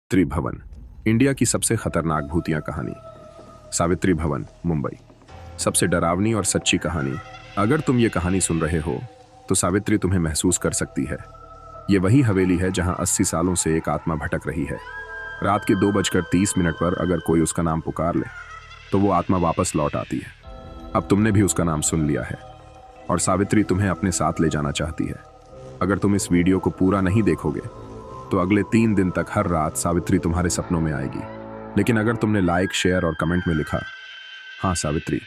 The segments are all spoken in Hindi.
सावित्री भवन, इंडिया की सबसे खतरनाक भूतिया कहानी। सावित्री भवन, मुंबई। सबसे डरावनी और सच्ची कहानी। अगर तुम ये कहानी सुन रहे हो तो सावित्री तुम्हें महसूस कर सकती है। ये वही हवेली है जहां 80 सालों से एक आत्मा भटक रही है। रात के 2:30 पर अगर कोई उसका नाम पुकार ले तो वो आत्मा वापस लौट आती है। अब तुमने भी उसका नाम सुन लिया है और सावित्री तुम्हें अपने साथ ले जाना चाहती है। अगर तुम इस वीडियो को पूरा नहीं देखोगे तो अगले 3 दिन तक हर रात सावित्री तुम्हारे सपनों में आएगी। लेकिन अगर तुमने लाइक, शेयर और कमेंट में लिखा, हाँ सावित्री,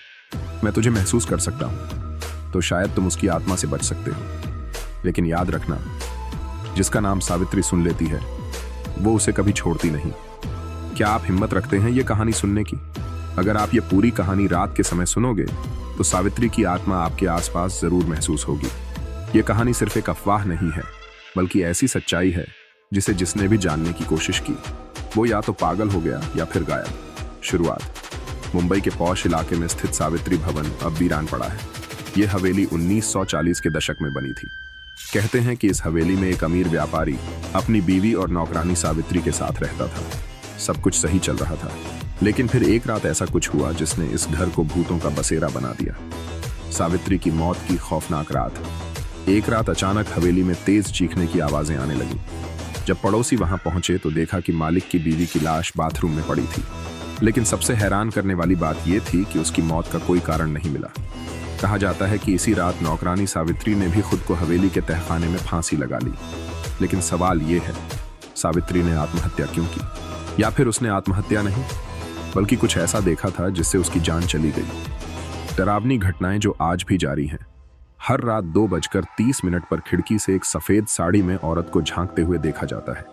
मैं तुझे महसूस कर सकता हूं, तो शायद तुम उसकी आत्मा से बच सकते हो। लेकिन याद रखना, जिसका नाम सावित्री सुन लेती है वो उसे कभी छोड़ती नहीं। क्या आप हिम्मत रखते हैं ये कहानी सुनने की? अगर आप ये पूरी कहानी रात के समय सुनोगे तो सावित्री की आत्मा आपके आसपास जरूर महसूस होगी। ये कहानी सिर्फ एक अफवाह नहीं है, बल्कि ऐसी सच्चाई है जिसने भी जानने की कोशिश की वो या तो पागल हो गया या फिर गायब। शुरुआत। मुंबई के पॉश इलाके में स्थित सावित्री भवन अब वीरान पड़ा है। ये हवेली 1940 के दशक में बनी थी। कहते हैं कि इस हवेली में एक अमीर व्यापारी अपनी बीवी और नौकरानी सावित्री के साथ रहता था। सब कुछ सही चल रहा था, लेकिन फिर एक रात ऐसा कुछ हुआ जिसने इस घर को भूतों का बसेरा बना दिया। सावित्री की मौत की खौफनाक रात। एक रात अचानक हवेली में तेज चीखने की आवाजें आने लगी। जब पड़ोसी वहां पहुंचे तो देखा कि मालिक की बीवी की लाश बाथरूम में पड़ी थी। लेकिन सबसे हैरान करने वाली बात यह थी कि उसकी मौत का कोई कारण नहीं मिला। कहा जाता है कि इसी रात नौकरानी सावित्री ने भी खुद को हवेली के तहखाने में फांसी लगा ली। लेकिन सवाल यह है, सावित्री ने आत्महत्या क्यों की? या फिर उसने आत्महत्या नहीं, बल्कि कुछ ऐसा देखा था जिससे उसकी जान चली गई। डरावनी घटनाएं जो आज भी जारी हैं। हर रात 2:30 पर खिड़की से एक सफेद साड़ी में औरत को झांकते हुए देखा जाता है।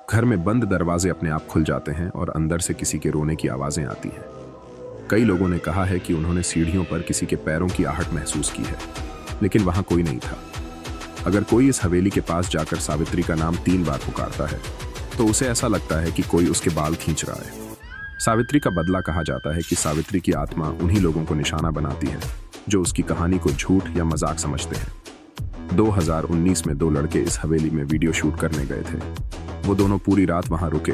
घर में बंद दरवाजे अपने आप खुल जाते हैं और अंदर से किसी के रोने की आवाजें आती हैं। कई लोगों ने कहा है कि उन्होंने सीढ़ियों पर किसी के पैरों की आहट महसूस की है, लेकिन वहां कोई नहीं था। अगर कोई इस हवेली के पास जाकर सावित्री का नाम 3 बार पुकारता है तो उसे ऐसा लगता है कि कोई उसके बाल खींच रहा है। सावित्री का बदला कहा जाता है कि सावित्री की आत्मा उन्हीं लोगों को निशाना बनाती है जो उसकी कहानी को झूठ या मजाक समझते हैं। 2019 में 2 लड़के इस हवेली में वीडियो शूट करने गए थे। वो दोनों पूरी रात वहां रुके,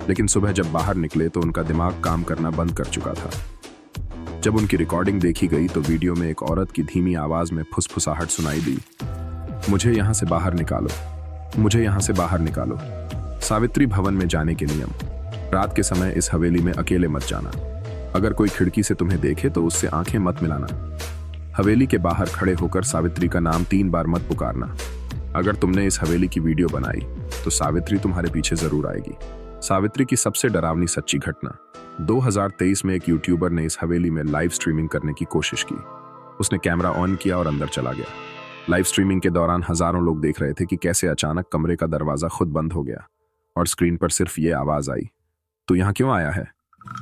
लेकिन सुबह जब बाहर निकले तो उनका दिमाग काम करना बंद कर चुका था। जब उनकी रिकॉर्डिंग देखी गई तो वीडियो में एक औरत की धीमी आवाज में फुसफुसाहट सुनाई दी, मुझे यहां से बाहर निकालो, मुझे यहां से बाहर निकालो। सावित्री भवन में जाने के नियम। रात के समय इस हवेली में अकेले मत जाना। अगर कोई खिड़की से तुम्हें देखे तो उससे आंखें मत मिलाना। हवेली के बाहर खड़े होकर सावित्री का नाम 3 बार मत पुकारना। अगर तुमने इस हवेली की वीडियो बनाई तो सावित्री तुम्हारे पीछे जरूर आएगी। सावित्री की सबसे डरावनी सच्ची घटना। 2023 में एक यूट्यूबर ने इस हवेली में लाइव स्ट्रीमिंग करने की कोशिश की। उसने कैमरा ऑन किया और अंदर चला गया। लाइव स्ट्रीमिंग के दौरान हजारों लोग देख रहे थे कि कैसे अचानक कमरे का दरवाजा खुद बंद हो गया और स्क्रीन पर सिर्फ ये आवाज आई, तू यहां क्यों आया है?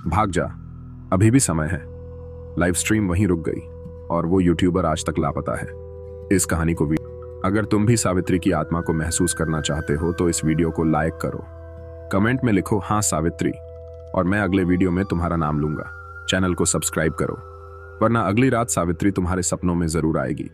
भाग जा, अभी भी समय है। लाइव स्ट्रीम वहीं रुक गई और वो यूट्यूबर आज तक लापता है। इस कहानी को अगर तुम भी सावित्री की आत्मा को महसूस करना चाहते हो तो इस वीडियो को लाइक करो, कमेंट में लिखो हाँ सावित्री, और मैं अगले वीडियो में तुम्हारा नाम लूंगा। चैनल को सब्सक्राइब करो, वरना अगली रात सावित्री तुम्हारे सपनों में जरूर आएगी।